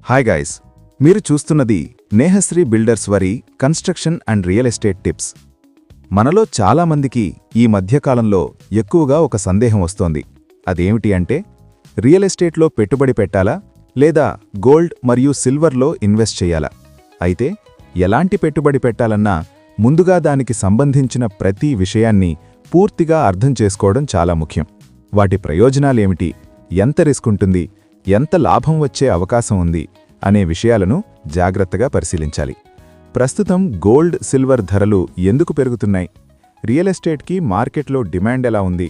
Hi guys, మీరు చూస్తున్నది Nehasri builders వరి construction and real estate tips. మనలో చాలామందికి ఈ మధ్యకాలంలో ఎక్కువగా ఒక సందేహం వస్తోంది. అదేమిటి అంటే, రియల్ ఎస్టేట్లో పెట్టుబడి పెట్టాలా లేదా గోల్డ్ మరియు సిల్వర్లో ఇన్వెస్ట్ చేయాలా? అయితే ఎలాంటి పెట్టుబడి పెట్టాలన్నా ముందుగా దానికి సంబంధించిన ప్రతి విషయాన్ని పూర్తిగా అర్థం చేసుకోవడం చాలా ముఖ్యం. వాటి ప్రయోజనాలేమిటి, ఎంత రిస్క్ ఉంటుంది, ఎంత లాభం వచ్చే అవకాశం ఉంది అనే విషయాలను జాగ్రత్తగా పరిశీలించాలి. ప్రస్తుతం గోల్డ్, సిల్వర్ ధరలు ఎందుకు పెరుగుతున్నాయి, రియల్ ఎస్టేట్కి మార్కెట్లో డిమాండ్ ఎలా ఉంది,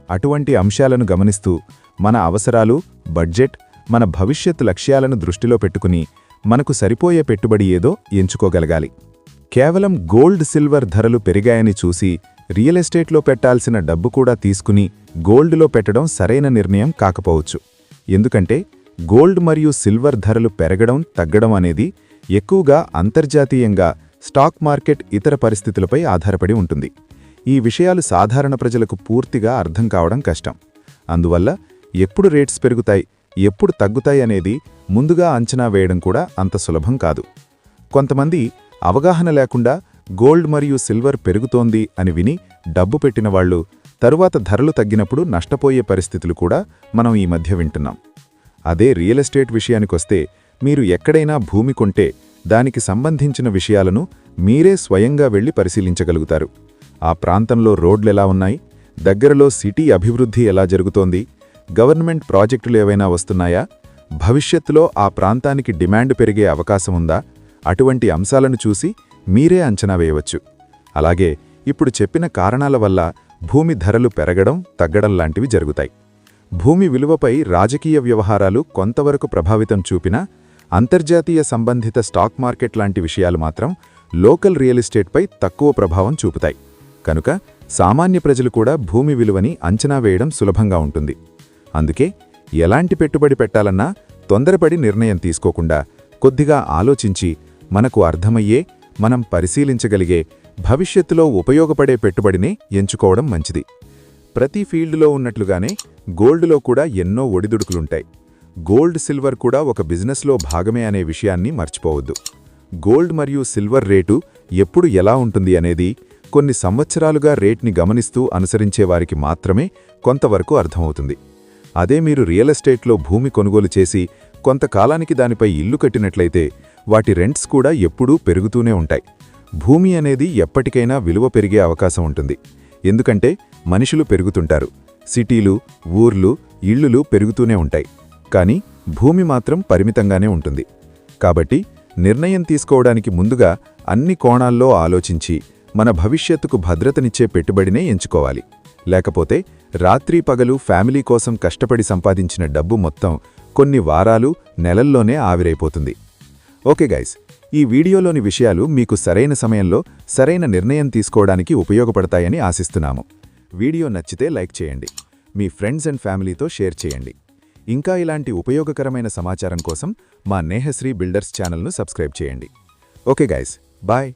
అటువంటి అంశాలను గమనిస్తూ మన అవసరాలు, బడ్జెట్, మన భవిష్యత్ లక్ష్యాలను దృష్టిలో పెట్టుకుని మనకు సరిపోయే పెట్టుబడి ఏదో ఎంచుకోగలగాలి. కేవలం గోల్డ్, సిల్వర్ ధరలు పెరిగాయని చూసి రియల్ ఎస్టేట్లో పెట్టాల్సిన డబ్బు కూడా తీసుకుని గోల్డ్లో పెట్టడం సరైన నిర్ణయం కాకపోవచ్చు. ఎందుకంటే గోల్డ్ మరియు సిల్వర్ ధరలు పెరగడం, తగ్గడం అనేది ఎక్కువగా అంతర్జాతీయంగా స్టాక్ మార్కెట్ ఇతర పరిస్థితులపై ఆధారపడి ఉంటుంది. ఈ విషయాలు సాధారణ ప్రజలకు పూర్తిగా అర్థం కావడం కష్టం. అందువల్ల ఎప్పుడు రేట్స్ పెరుగుతాయి, ఎప్పుడు తగ్గుతాయి అనేది ముందుగా అంచనా వేయడం కూడా అంత సులభం కాదు. కొంతమంది అవగాహన లేకుండా గోల్డ్ మరియు సిల్వర్ పెరుగుతోంది అని విని డబ్బు పెట్టిన వాళ్ళు తరువాత ధరలు తగ్గినప్పుడు నష్టపోయే పరిస్థితులు కూడా మనం ఈ మధ్య వింటున్నాం. అదే రియల్ ఎస్టేట్ విషయానికొస్తే, మీరు ఎక్కడైనా భూమి కొంటే దానికి సంబంధించిన విషయాలను మీరే స్వయంగా వెళ్లి పరిశీలించగలుగుతారు. ఆ ప్రాంతంలో రోడ్లెలా ఉన్నాయి, దగ్గరలో సిటీ అభివృద్ధి ఎలా జరుగుతోంది, గవర్నమెంట్ ప్రాజెక్టులు ఏవైనా వస్తున్నాయా, భవిష్యత్తులో ఆ ప్రాంతానికి డిమాండ్ పెరిగే అవకాశముందా, అటువంటి అంశాలను చూసి మీరే అంచనా వేయవచ్చు. అలాగే ఇప్పుడు చెప్పిన కారణాల వల్ల భూమి ధరలు పెరగడం, తగ్గడం లాంటివి జరుగుతాయి. భూమి విలువపై రాజకీయ వ్యవహారాలు కొంతవరకు ప్రభావితం చూపినా అంతర్జాతీయ సంబంధిత స్టాక్ మార్కెట్ లాంటి విషయాలు మాత్రం లోకల్ రియల్ ఎస్టేట్పై తక్కువ ప్రభావం చూపుతాయి. కనుక సామాన్య ప్రజలు కూడా భూమి విలువని అంచనా వేయడం సులభంగా ఉంటుంది. అందుకే ఎలాంటి పెట్టుబడి పెట్టాలన్నా తొందరపడి నిర్ణయం తీసుకోకుండా కొద్దిగా ఆలోచించి మనకు అర్థమయ్యే, మనం పరిశీలించగలిగే, భవిష్యత్తులో ఉపయోగపడే పెట్టుబడినే ఎంచుకోవడం మంచిది. ప్రతి ఫీల్డ్లో ఉన్నట్లుగానే గోల్డ్లో కూడా ఎన్నో ఒడిదుడుకులుంటాయి. గోల్డ్, సిల్వర్ కూడా ఒక బిజినెస్లో భాగమే అనే విషయాన్ని మర్చిపోవద్దు. గోల్డ్ మరియు సిల్వర్ రేటు ఎప్పుడు ఎలా ఉంటుంది అనేది కొన్ని సంవత్సరాలుగా రేట్ని గమనిస్తూ అనుసరించేవారికి మాత్రమే కొంతవరకు అర్థమవుతుంది. అదే మీరు రియల్ ఎస్టేట్లో భూమి కొనుగోలు చేసి కొంతకాలానికి దానిపై ఇల్లు కట్టినట్లయితే వాటి రెంట్స్ కూడా ఎప్పుడూ పెరుగుతూనే ఉంటాయి. భూమి అనేది ఎప్పటికైనా విలువ పెరిగే అవకాశం ఉంటుంది. ఎందుకంటే మనుషులు పెరుగుతుంటారు, సిటీలు, ఊర్లు, ఇళ్లులు పెరుగుతూనే ఉంటాయి. కానీ భూమి మాత్రం పరిమితంగానే ఉంటుంది. కాబట్టి నిర్ణయం తీసుకోవడానికి ముందుగా అన్ని కోణాల్లో ఆలోచించి మన భవిష్యత్తుకు భద్రతనిచ్చే పెట్టుబడినే ఎంచుకోవాలి. లేకపోతే రాత్రి పగలు ఫ్యామిలీ కోసం కష్టపడి సంపాదించిన డబ్బు మొత్తం కొన్ని వారాలు, నెలల్లోనే ఆవిరైపోతుంది. ఓకే గైస్, ఈ వీడియోలోని విషయాలు మీకు సరైన సమయంలో సరైన నిర్ణయం తీసుకోవడానికి ఉపయోగపడతాయని ఆశిస్తున్నాము. వీడియో నచ్చితే లైక్ చేయండి, మీ ఫ్రెండ్స్ అండ్ ఫ్యామిలీతో షేర్ చేయండి. ఇంకా ఇలాంటి ఉపయోగకరమైన సమాచారం కోసం మా నేహశ్రీ బిల్డర్స్ ఛానల్ను సబ్స్క్రైబ్ చేయండి. Okay guys, bye.